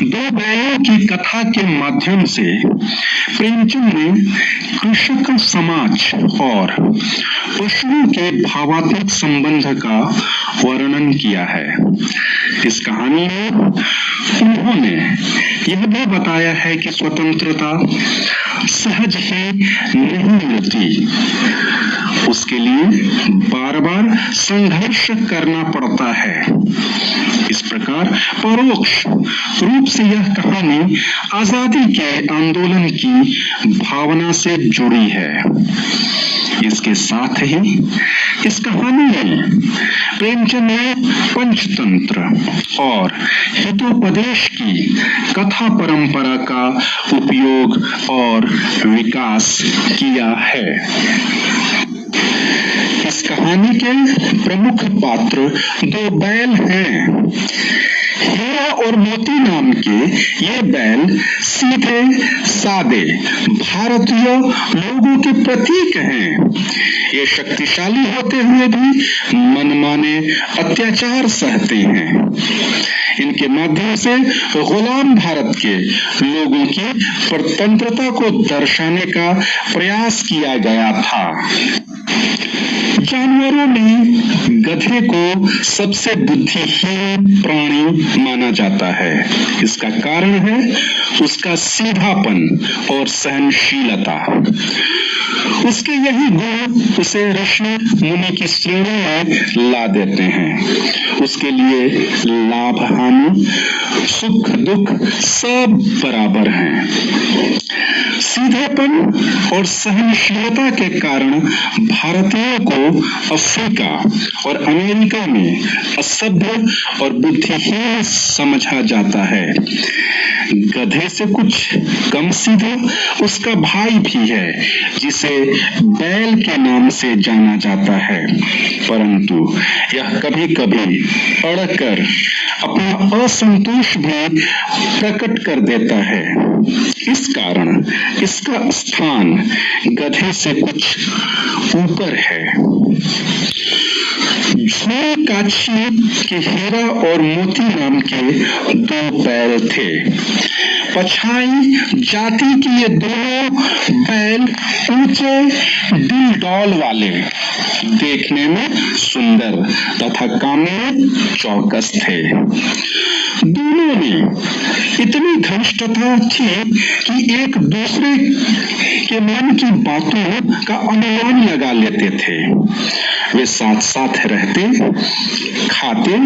दो बैलों की कथा के माध्यम से प्रेमचंद ने कृषक समाज और पशुओं के भावात्मक संबंध का वर्णन किया है। इस कहानी में उन्होंने यह भी बताया है कि स्वतंत्रता सहज ही नहीं मिलती, उसके लिए बार बार संघर्ष करना पड़ता है। इस प्रकार परोक्ष रूप से यह कहानी आजादी के आंदोलन की भावना से जुड़ी है। इसके साथ ही इस कहानी में प्रेमचंद ने पंचतंत्र और हितोपदेश की कथा परंपरा का उपयोग और विकास किया है। इस कहानी के प्रमुख पात्र दो बैल हैं। हीरा और मोती नाम के ये बैल सीधे सादे भारतीय लोगों के प्रतीक हैं। ये शक्तिशाली होते हुए भी मनमाने अत्याचार सहते हैं। इनके माध्यम से गुलाम भारत के लोगों की स्वतंत्रता को दर्शाने का प्रयास किया गया था। जानवरों में गधे को सबसे बुद्धिहीन प्राणी माना जाता है। इसका कारण है उसका सीधापन और सहनशीलता। उसके यही गुण उसे ऋषि मुनि की श्रेणी में ला देते हैं। उसके लिए लाभ हानि सुख दुख सब बराबर हैं। सीधेपन और सहनशीलता के कारण भारतीयों को अफ्रीका और अमेरिका में असभ्य और बुद्धिहीन समझा जाता है। गधे से कुछ कम सीधा उसका भाई भी है, जिसे बैल के नाम से जाना जाता है, परंतु यह कभी कभी अड़कर अपना असंतोष भी प्रकट कर देता है। इस कारण इसका स्थान गधे से कुछ ऊपर है। काशी के हीरा और मोती नाम के दो बैल थे। पछाई जाति के ये दोनों बैल ऊंचे डिलडौल वाले, देखने में सुंदर तथा काम में चौकस थे। दोनों में इतनी घनिष्ठता थी कि एक दूसरे के मन की बातों का अनुमान लगा लेते थे। वे साथ साथ रहते, खाते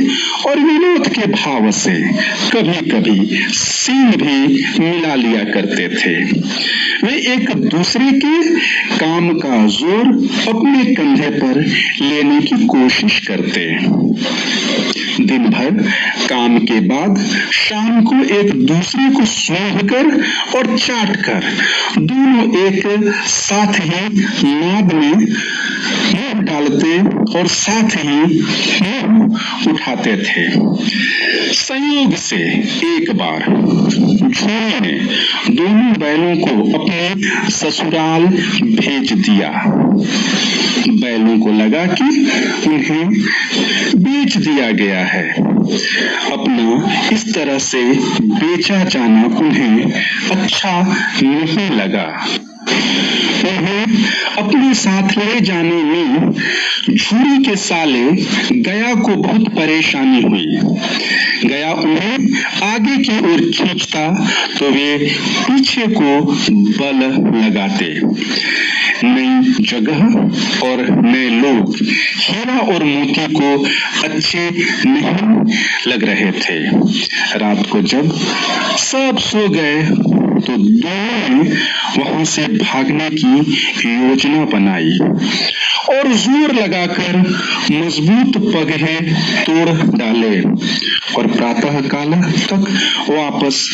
और विनोद के भाव से कभी कभी सींग भी मिला लिया करते थे। वे एक दूसरे के काम का जोर अपने कंधे पर लेने की कोशिश करते। दिन भर काम के बाद शाम को एक दूसरे को सूंघकर और चाटकर दोनों एक साथ ही नाद में मुंह डालते और साथ ही मुंह उठाते थे। संयोग से एक बार झूले ने दोनों बैलों को अपने ससुराल भेज दिया। बैलों को लगा कि उन्हें बेच दिया गया है। अपना इस तरह से बेचा जाना उन्हें अच्छा नहीं लगा। उन्हें अपने साथ ले जाने में झूरी के साले गया को बहुत परेशानी हुई। गया उन्हें आगे की ओर खींचता तो वे पीछे को बल लगाते। नई जगह और नए लोग हीरा और मोती को अच्छे नहीं लग रहे थे। रात को जब सब सो गए तो दोनों ने वहां से भागने की योजना बनाई और जोर लगाकर मजबूत पगहे तोड़ डाले और प्रातः काल तक वापस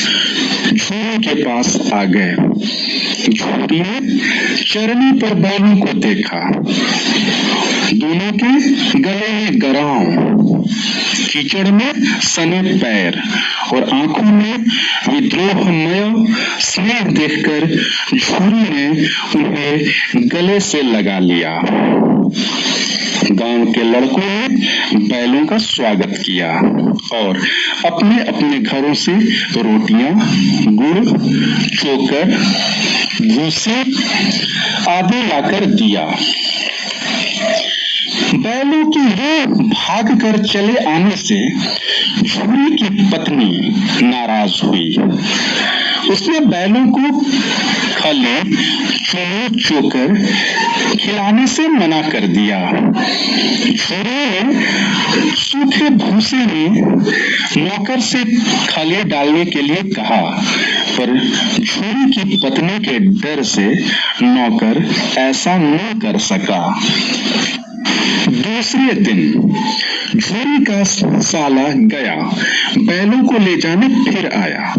झूरी के पास आ गए। झूरी ने चरनी पर बैलों को देखा। दोनों के गले में गराव, कीचड़ में सने पैर और आंखों में विद्रोहमय स्नेह देखकर झूरी ने उन्हें गले से लगा लिया। गांव के लड़कों ने बैलों का स्वागत किया और अपने अपने घरों से रोटियां, गुड़, चोकर, भूसे आदि लाकर दिया। बैलों की भाग कर चले आने से झूरी की पत्नी नाराज हुई। उसने बैलों को खली, चूने, चोकर खिलाने से मना कर दिया। झूरी ने सूखे भूसे में नौकर से खली डालने के लिए कहा, पर झूरी की पत्नी के डर से नौकर ऐसा न कर सका। दूसरे दिन झूरी का साला गया बैलों को ले जाने फिर आया।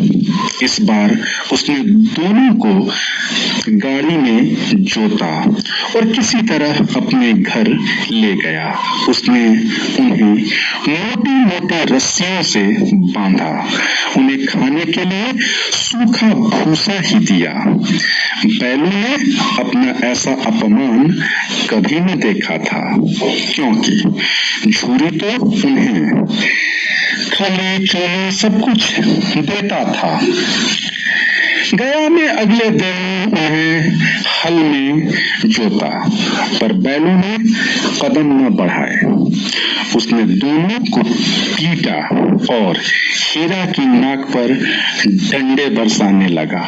इस बार उसने दोनों को गाड़ी में जोता और किसी तरह अपने घर ले गया। उसने उन्हें मोटी मोटी रस्सियों से बांधा। उन्हें खाने के लिए सूखा भूसा ही दिया। बैलों ने अपना ऐसा अपमान कभी न देखा था, क्योंकि झूरी तो उन्हें खली, चूने सब कुछ देता था। गया ने अगले दिन उन्हें हल में जोता, पर बैलों ने कदम न बढ़ाए। उसने दोनों को पीटा और हीरा की नाक पर डंडे बरसाने लगा।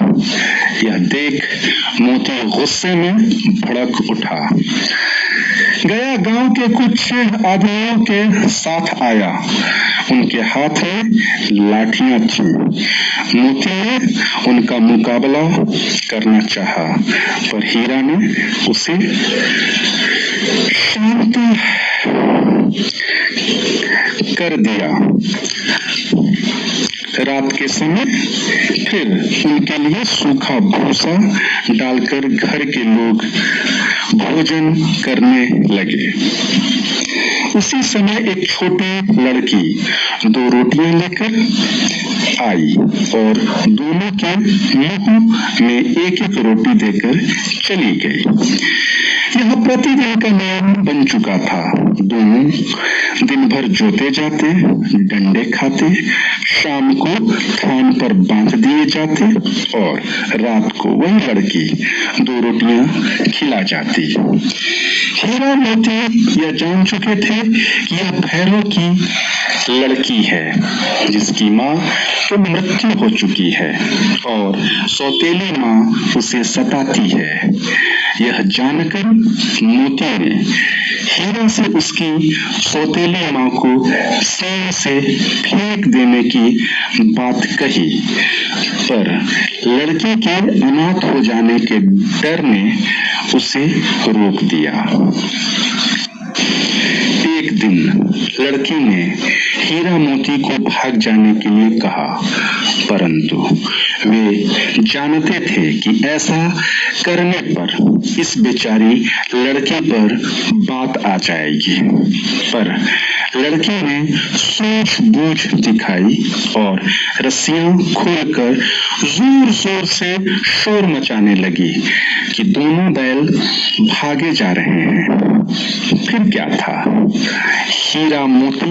यह देख मोती गुस्से में भड़क उठा। गया गांव के कुछ आदमियों के साथ आया। उनके हाथ में लाठियां थी। मोती ने उनका मुकाबला करना चाहा, पर हीरा ने उसे शांत कर दिया। रात के समय फिर उनके लिए सूखा भूसा डालकर घर के लोग भोजन करने लगे। उसी समय एक छोटी लड़की 2 रोटियां लेकर आई और दोनों के मुंह में एक एक रोटी देकर चली गई। यह प्रतिदिन का नियम बन चुका था। दोनों दिन भर जोते जाते, डंडे खाते, शाम को थान पर बांध दिए जाते और रात को वही लड़की 2 रोटियां खिला जाती। हीरा मोती यह जान चुके थे कि यह भैरव की लड़की है, जिसकी माँ तो मृत्यु हो चुकी है और सौतेली माँ उसे सताती है। यह जानकर मोती ने हीरा से उसकी सौतेली माँ को सीने से फेंक देने की बात कही, पर लड़की के अनाथ हो जाने के डर ने उसे रोक दिया। एक दिन लड़की ने हीरा मोती को भाग जाने के लिए कहा, परंतु वे जानते थे कि ऐसा करने पर इस बेचारी लड़की पर बात आ जाएगी। पर लड़की ने सूझबूझ दिखाई और रस्सियां खोलकर जोर जोर से शोर मचाने लगी कि दोनों बैल भागे जा रहे हैं। फिर क्या था, हीरा मोती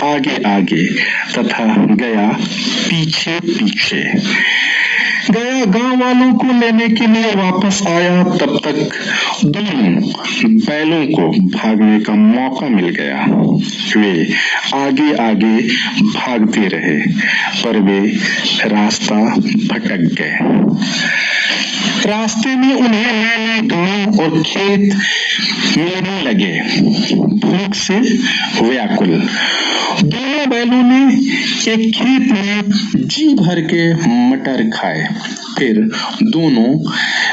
आगे आगे तथा गया पीछे पीछे। गया गांव वालों को लेने के लिए वापस आया, तब तक दोनों बैलों को भागने का मौका मिल गया। वे आगे आगे भागते रहे, पर वे रास्ता भटक गए। रास्ते में उन्हें नए गांव और खेत मिलने लगे। भूख से व्याकुल दोनों बैलों ने एक खेत में जी भर के मटर खाए। फिर दोनों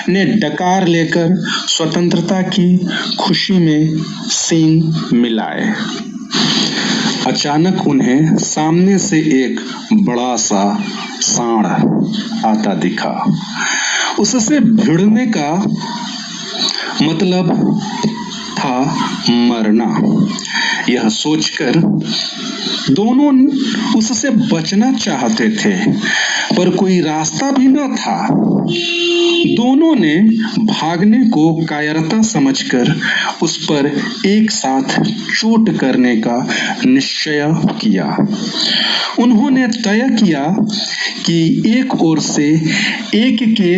ने डकार लेकर स्वतंत्रता की खुशी में सींग मिलाए। अचानक उन्हें सामने से एक बड़ा सा सांड आता दिखा। उससे भिड़ने का मतलब था मरना। यह सोचकर दोनों उससे बचना चाहते थे, पर कोई रास्ता भी न था। दोनों ने भागने को कायरता समझकर उस पर एक साथ चोट करने का निश्चय किया। उन्होंने तय किया कि एक ओर से एक के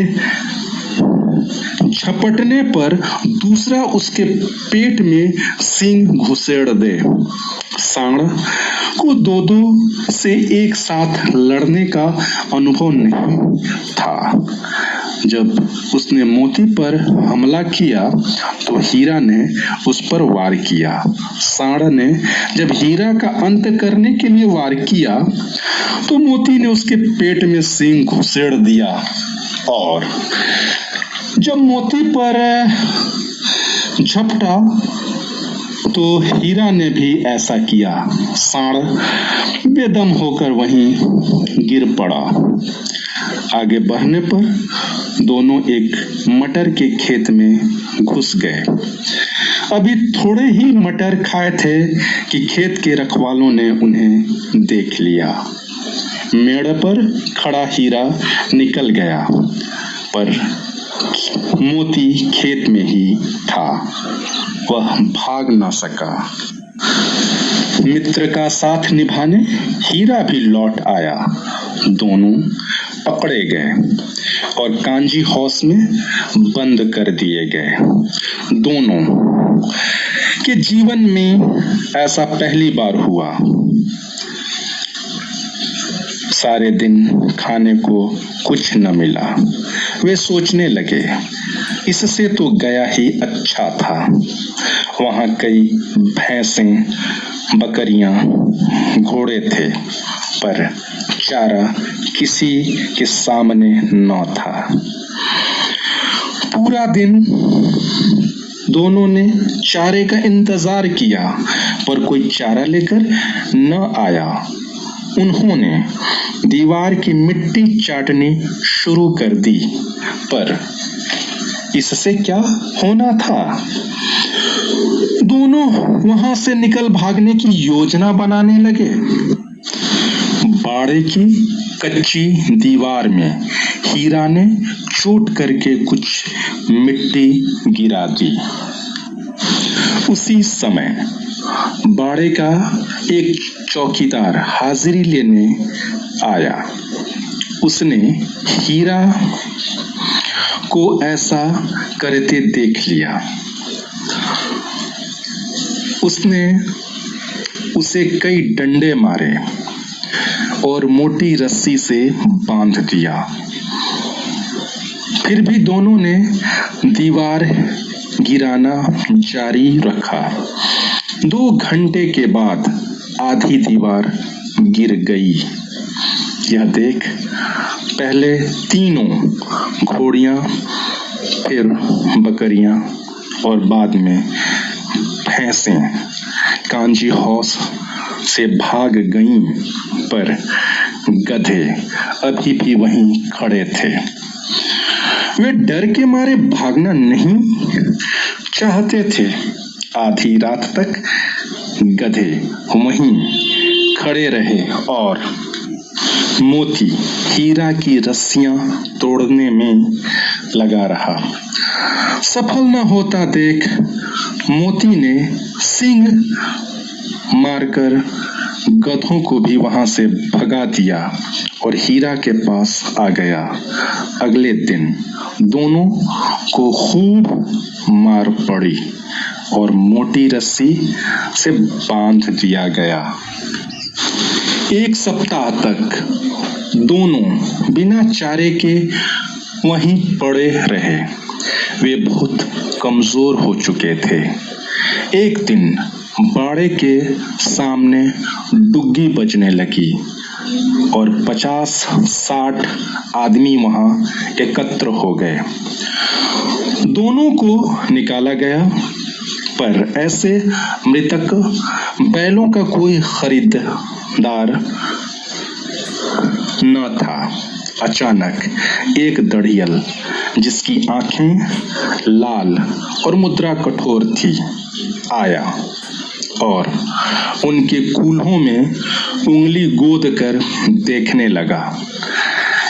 झपटने पर दूसरा उसके पेट में सींग घुसेड़ दे। सांड को दो से एक साथ लड़ने का अनुभव नहीं था। जब उसने मोती पर हमला किया तो हीरा ने उस पर वार किया। सांड ने जब हीरा का अंत करने के लिए वार किया तो मोती ने उसके पेट में सींग घुसेड़ दिया, और जब मोती पर झपटा तो हीरा ने भी ऐसा किया। सांड बेदम होकर वहीं गिर पड़ा। आगे बढ़ने पर दोनों एक मटर के खेत में घुस गए। अभी थोड़े ही मटर खाए थे कि खेत के रखवालों ने उन्हें देख लिया। मेड़ पर खड़ा हीरा निकल गया, पर मोती खेत में ही था। वह भाग न सका। मित्र का साथ निभाने हीरा भी लौट आया। दोनों पकड़े गए और कांजी हाउस में बंद कर दिए गए। दोनों के जीवन में ऐसा पहली बार हुआ। सारे दिन खाने को कुछ न मिला। वे सोचने लगे, इससे तो गया ही अच्छा था। वहां कई भैंसें, बकरियां, घोड़े थे, पर चारा किसी के सामने न था। पूरा दिन दोनों ने चारे का इंतजार किया, पर कोई चारा लेकर न आया। उन्होंने दीवार की मिट्टी चाटनी शुरू कर दी, पर इससे क्या होना था? दोनों वहां से निकल भागने की योजना बनाने लगे। बाड़े की कच्ची दीवार में हीरा ने चोट करके कुछ मिट्टी गिरा दी। उसी समय बाड़े का एक चौकीदार हाजिरी लेने आया। उसने हीरा को ऐसा करते देख लिया। उसने उसे कई डंडे मारे और मोटी रस्सी से बांध दिया। फिर भी दोनों ने दीवार गिराना जारी रखा। 2 घंटे के बाद आधी दीवार गिर गई। यह देख पहले तीनों घोड़ियां, फिर बकरियां और बाद में भैंसें कांजी हाउस से भाग गईं, पर गधे अभी भी वहीं खड़े थे। वे डर के मारे भागना नहीं चाहते थे। आधी रात तक गधे वहीं खड़े रहे और मोती हीरा की रस्सियां तोड़ने में लगा रहा। सफल न होता देख मोती ने सींग मारकर गधों को भी वहां से भगा दिया और हीरा के पास आ गया। अगले दिन दोनों को खूब मार पड़ी और मोटी रस्सी से बांध दिया गया। एक सप्ताह तक दोनों बिना चारे के वहीं पड़े रहे। वे बहुत कमजोर हो चुके थे। एक दिन बाड़े के सामने डुग्गी बजने लगी और 50-60 आदमी वहां एकत्र हो गए। दोनों को निकाला गया, पर ऐसे मृतक बैलों का कोई खरीदार न था। अचानक एक दड़ियल, जिसकी आंखें लाल और मुद्रा कठोर थी, आया और उनके कूल्हों में उंगली गोद कर देखने लगा।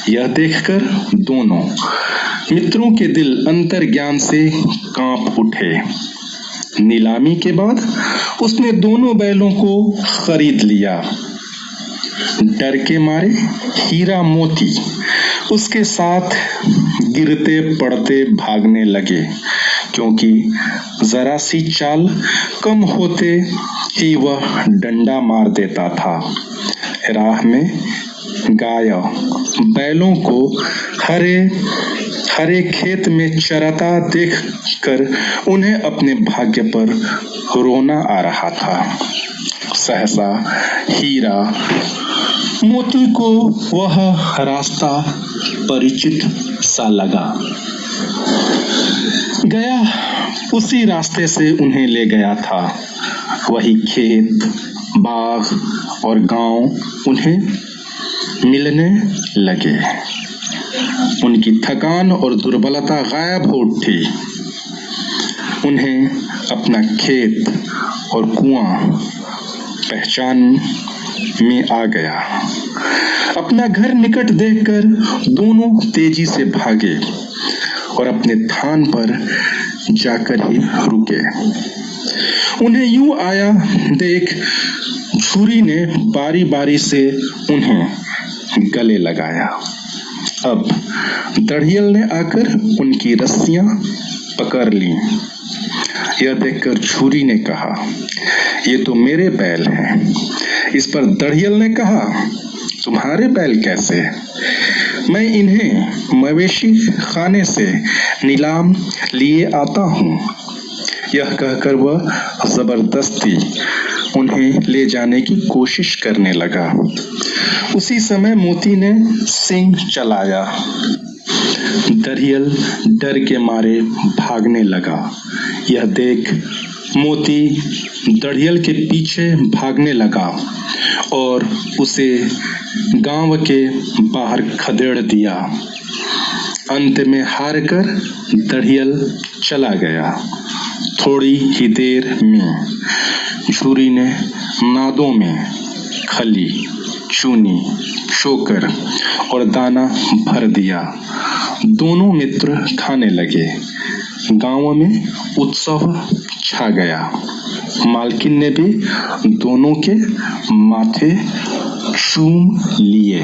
यह देखकर दोनों मित्रों के दिल अंतर्ज्ञान से कांप उठे। नीलामी के बाद उसने दोनों बैलों को खरीद लिया। डर के मारे हीरा मोती उसके साथ गिरते पड़ते भागने लगे, क्योंकि जरा सी चाल कम होते ही वह डंडा मार देता था। राह में गाय बैलों को हरे हरे खेत में चराता देखकर उन्हें अपने भाग्य पर रोना आ रहा था। सहसा हीरा मोती को वह रास्ता परिचित सा लगा। गया उसी रास्ते से उन्हें ले गया था। वही खेत, बाग और गांव उन्हें मिलने लगे। उनकी थकान और दुर्बलता गायब हो उठी। उन्हें अपना खेत और कुआं पहचान में आ गया। अपना घर निकट देखकर दोनों तेजी से भागे और अपने थान पर जाकर ही रुके। उन्हें यूं आया देख छुरी ने बारी बारी से उन्हें गले लगाया। अब दड़ियल ने आकर उनकी रस्सियां पकड़ ली। यह देखकर छुरी ने कहा, ये तो मेरे बैल हैं। इस पर दड़ियल ने कहा, तुम्हारे बैल कैसे? मैं इन्हें मवेशी खाने से नीलाम लिए आता हूँ। यह कहकर वह जबरदस्ती उन्हें ले जाने की कोशिश करने लगा। उसी समय मोती ने सींग चलाया। दड़ियल डर के मारे भागने लगा। यह देख मोती दड़ियल के पीछे भागने लगा और उसे गांव के बाहर खदेड़ दिया। अंत में हार कर दड़ियल चला गया। थोड़ी ही देर में छुरी ने नादों में खली, चूनी, चोकर और दाना भर दिया। दोनों मित्र खाने लगे। गांव में उत्सव छा गया। मालकिन ने भी दोनों के माथे चूम लिए।